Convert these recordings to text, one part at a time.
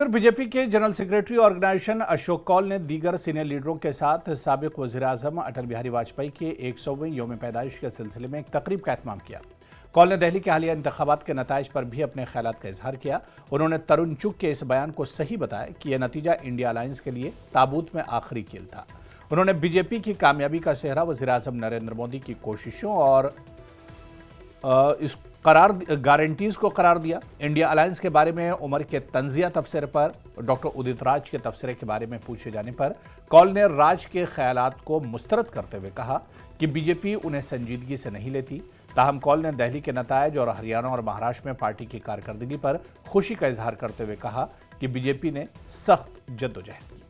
BJP के general secretary organisation Ashok Kaul ने दीगर सीनियर लीडरों के साथ साबिक वज़ीर-ए-आज़म अटल बिहारी वाजपेयी के 100वें यौम पैदाइश के सिलसिले में एक तकरीब का एहतमाम किया। कौल ने दिल्ली के हालिया इंतखाबात के नताइज पर भी अपने ख्यालात का इजहार किया। उन्होंने तरुण चुग के इस बयान को सही बताया कि यह नतीजा इंडिया अलायंस के लिए ताबूत में आखिरी कील था। उन्होंने बीजेपी की कामयाबी का सेहरा वज़ीर-ए-आज़म नरेंद्र मोदी की कोशिशों और इस गारंटीज को करार दिया। इंडिया अलायंस के बारे में उमर के तंजिया तबसरे पर डॉक्टर उदित राज के तबसरे के बारे में पूछे जाने पर कौल ने राज के ख्यालात को मुस्तरद करते हुए कहा कि बीजेपी उन्हें संजीदगी से नहीं लेती। ताहम कौल ने दिल्ली के नतायज और हरियाणा और महाराष्ट्र में पार्टी की कारकर्दगी पर खुशी का इजहार करते हुए कहा कि बीजेपी ने सख्त जद्दोजहद की।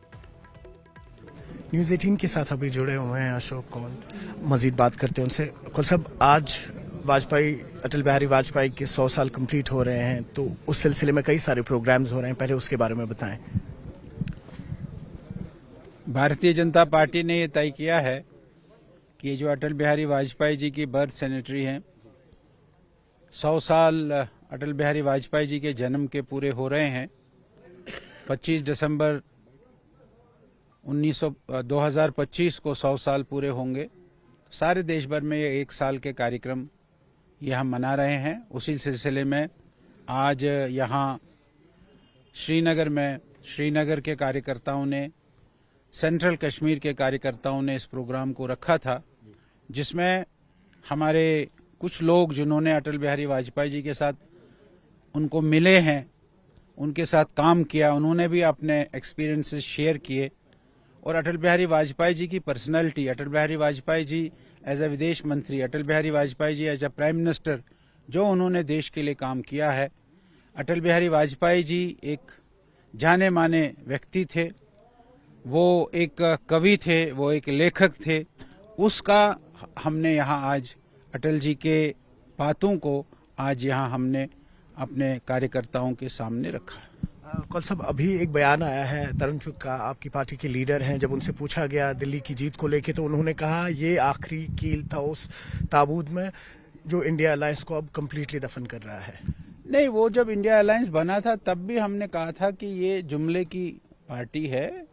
न्यूज़ 18 के साथ अभी जुड़े हुए हैं अशोक कौल, मजीद बात करते हैं उनसे। कौल साहब, आज अटल बिहारी वाजपेयी के 100 साल कंप्लीट हो रहे हैं, तो उस सिलसिले में कई सारे प्रोग्राम्स हो रहे हैं, पहले उसके बारे में बताएं। भारतीय जनता पार्टी ने यह तय किया है कि जो अटल बिहारी वाजपेयी जी की बर्थ सेनेटरी हैं, 100 साल अटल बिहारी वाजपेयी जी के जन्म के पूरे हो रहे हैं। 25 दिसंबर 2025 को 100 साल पूरे होंगे। सारे देश भर में ये 1 साल के कार्यक्रम ये हम मना रहे हैं। उसी सिलसिले में आज यहाँ श्रीनगर के कार्यकर्ताओं ने, सेंट्रल कश्मीर के कार्यकर्ताओं ने इस प्रोग्राम को रखा था, जिसमें हमारे कुछ लोग जिन्होंने अटल बिहारी वाजपेयी जी के साथ उनको मिले हैं, उनके साथ काम किया, उन्होंने भी अपने एक्सपीरियंसेस शेयर किए। और अटल बिहारी वाजपेयी जी की personality, Atal Bihari Vajpayee ji as a विदेश मंत्री, Atal Bihari Vajpayee ji as a prime minister, जो उन्होंने देश के लिए काम किया है। अटल बिहारी वाजपेयी जी एक जाने माने व्यक्ति थे, वो एक कवि थे, वो एक लेखक थे। उसका हमने यहाँ आज अटल जी के बातों को आज यहाँ हमने अपने कार्यकर्ताओं के सामने रखा। कौल साहब, अभी एक बयान आया है तरुण चुग का, आपकी पार्टी के लीडर हैं, जब उनसे पूछा गया दिल्ली की जीत को लेके, तो उन्होंने कहा ये आखिरी कील था उस ताबूत में जो इंडिया अलायंस को अब कम्प्लीटली दफन कर रहा है। नहीं, वो जब इंडिया अलायंस बना था तब भी हमने कहा था कि ये जुमले की पार्टी है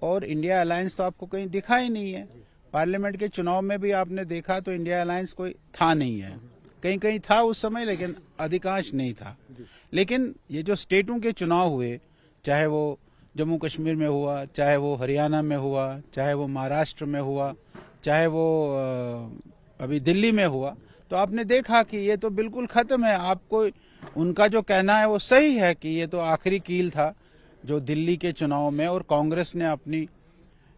और इंडिया अलायंस तो आपको कहीं दिखा ही नहीं है। पार्लियामेंट के चुनाव में भी आपने देखा तो इंडिया अलायंस कोई था नहीं है, कहीं कहीं था उस समय, लेकिन अधिकांश नहीं था। लेकिन ये जो स्टेटों के चुनाव हुए, चाहे वो जम्मू कश्मीर में हुआ, चाहे वो हरियाणा में हुआ, चाहे वो महाराष्ट्र में हुआ, चाहे वो अभी दिल्ली में हुआ, तो आपने देखा कि ये तो बिल्कुल खत्म है। आपको उनका जो कहना है वो सही है कि ये तो आखिरी कील था जो दिल्ली के चुनाव में, और कांग्रेस ने अपनी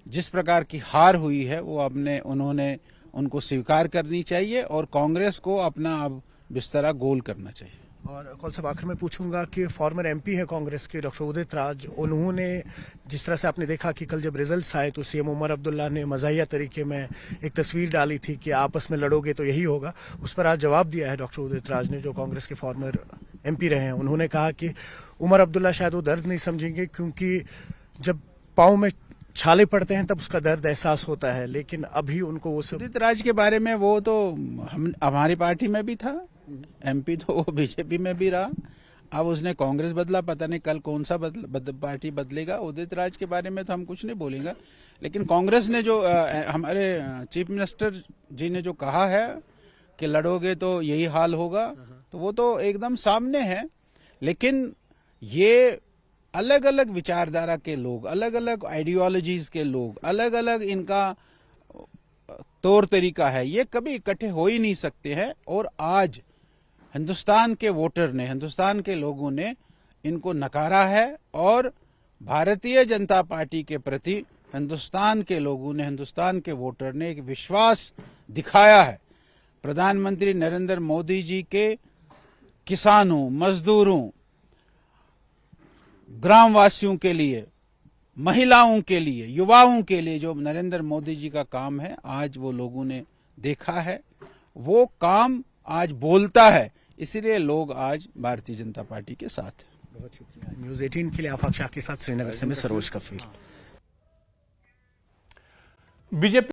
जिस प्रकार की हार हुई है वो उन्होंने उनको स्वीकार करनी चाहिए और कांग्रेस को अपना अब बिस्तरा गोल करना चाहिए। और कौल साहब, आखिर में पूछूंगा कि फॉर्मर एमपी है कांग्रेस के डॉक्टर उदित राज, उन्होंने जिस तरह से आपने देखा कि कल जब रिजल्ट्स आए तो सीएम उमर अब्दुल्ला ने मज़ाहिया तरीके में एक तस्वीर डाली थी कि आपस में लड़ोगे तो यही होगा। उस पर आज जवाब दिया है डॉक्टर उदित राज ने, जो कांग्रेस के फॉर्मर एमपी रहे हैं। उन्होंने कहा कि उमर अब्दुल्ला शायद वो दर्द नहीं समझेंगे, क्योंकि जब पाँव में छाले पड़ते हैं तब उसका दर्द एहसास होता है, लेकिन अभी उनको वो सब। उदित राज के बारे में वो तो हमारी पार्टी में भी था, एमपी तो वो बीजेपी में भी रहा। अब उसने कांग्रेस बदला, पता नहीं कल कौन सा पार्टी बदलेगा। उदित राज के बारे में तो हम कुछ नहीं बोलेंगे, लेकिन कांग्रेस ने जो हमारे चीफ मिनिस्टर जी ने जो कहा है कि लड़ोगे तो यही हाल होगा, तो वो तो एकदम सामने है। लेकिन ये अलग अलग विचारधारा के लोग, अलग अलग आइडियोलॉजीज के लोग, अलग अलग इनका तौर तरीका है, ये कभी इकट्ठे हो ही नहीं सकते हैं। और आज हिंदुस्तान के वोटर ने, हिंदुस्तान के लोगों ने इनको नकारा है और भारतीय जनता पार्टी के प्रति हिंदुस्तान के लोगों ने, हिंदुस्तान के वोटर ने एक विश्वास दिखाया है। प्रधानमंत्री नरेंद्र मोदी जी के किसानों, मजदूरों, ग्रामवासियों के लिए, महिलाओं के लिए, युवाओं के लिए जो नरेंद्र मोदी जी का काम है, आज वो लोगों ने देखा है। वो काम आज बोलता है, इसलिए लोग आज भारतीय जनता पार्टी के साथ हैं। बहुत शुक्रिया। न्यूज़ 18 के लिए आफाक शाह के साथ श्रीनगर से मैं सरोज कफील। बीजेपी